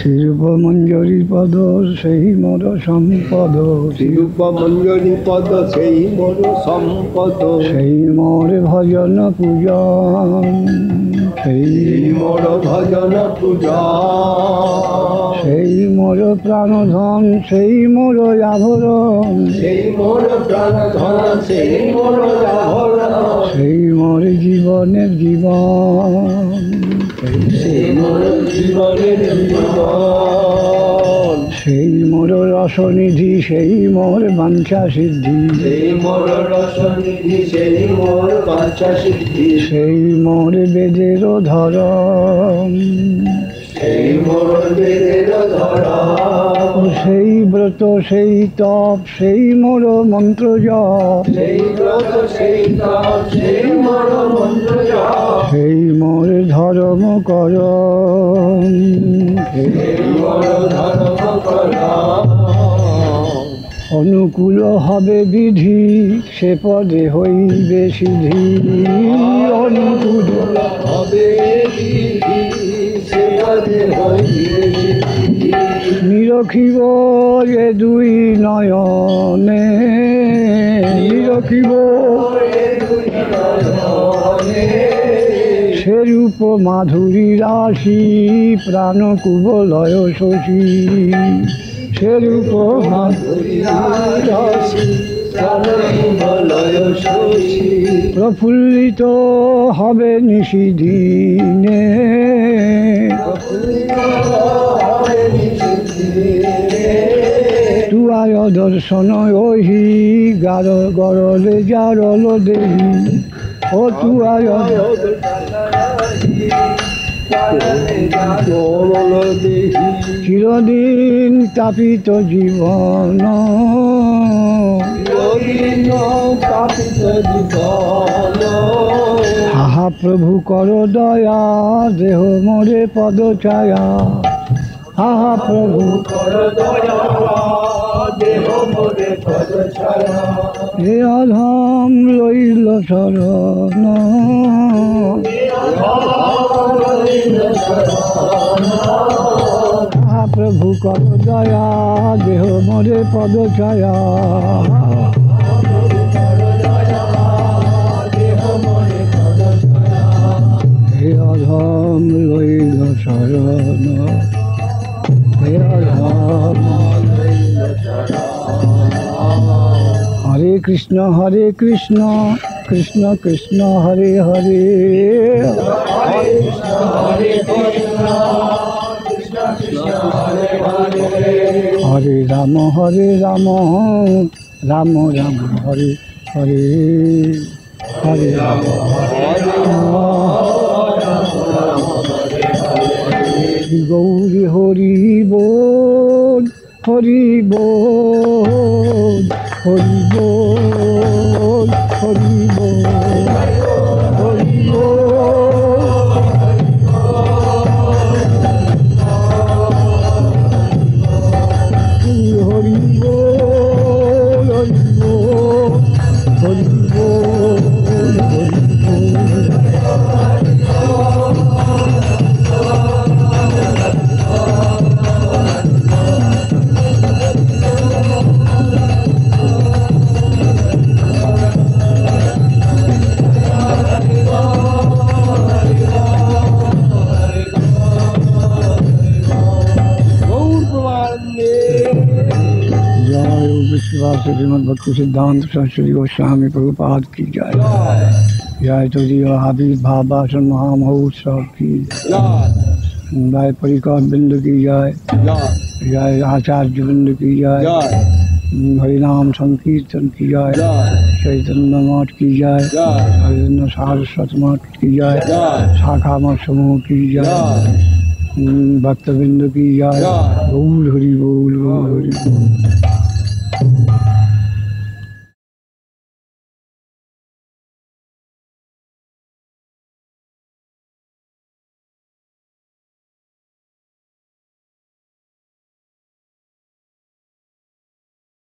শ্রীরূপ মঞ্জরি পদ সেই মোর সম্পদ, শ্রীরূপ মঞ্জরি পদ সেই মোর সম্পদ, সেই মোর ভজন পূজন, সেই মোর ভজন পূজা, সেই মোর প্রাণধন, সেই মোর আভরণ, সেই মোর প্রাণধন, সেই মোর আভরণ, সেই মোর জীবনের জীবন, সেই মোর জীবনের জীবন, সেই মোর রসনিধি, সেই মোর বাঞ্ছা সিদ্ধি, সেই মোর রসনিধি, সেই মোর বাঞ্ছা সিদ্ধি, সেই মোর বেদের ধরন, সেই মোর বেদের ধরা, সেই ব্রত, সেই তপ, সেই মোর মন্ত্র জপ, সেই ব্রত, সেই তপ, সেই মোর মন্ত্র জপ, সেই মোর ধর্ম করণ, সেই মোর ধর্ম করা, অনুকূল হবে বিধি, সে পদে হইবে সিদ্ধি, অনুকূল হবে বিধি, সে পদে হইবে সিদ্ধি, নিরখিব এ দুই নয়নে, নিরখিব সেরূপ মাধুরী রাশি, প্রাণ কুবলয় শশী, সেরূপ মাধুরী রাশি, প্রাণকুবলয় শশী, প্রফুল্লিত হবে নিশিদিনে, তুয়ায় দর্শন ওহি গার গরলে জারল দেহি, ও তুয়ায় চিরদিন তাপিত জীবন, তাপিত জীবন, হাহা প্রভু কর দয়া, দেহ মোরে পদ ছায়া, হাহা প্রভু কর দয়া, দেহ মোরে পদ ছায়া, হে অধম লইল শরণ, হাহা প্রভু কর দয়া, দেহ মোরে পদ ছায়া, হে অধম লইল শরণ, হে অধম। হরে কৃষ্ণ কৃষ্ণ কৃষ্ণ হরে হরে, হরে রাম রাম রাম হরে হরে, হরে রাম গৌরী হরি বল, হরি বল, হরি বল, হরি বল, হরি হরি বল, হরি বল, হরি বল, श्रीमद भक्ति सिद्धांत सरस्वती गोस्वामी प्रभुपाद की जय, जय तुझी हबीब भाबासन महामहोत्सव की जय, परिकर बिंद की जय, जय आचार्य बिंद की जय, हरिनाम संकीर्तन की जय, चैतन्य मठ की जय, चैतन्य सारस्वत मठ की जय, शाखा मठ समूह की जय, भक्तबिंद की जय, गौर हरि बोल, गौर हरि बोल।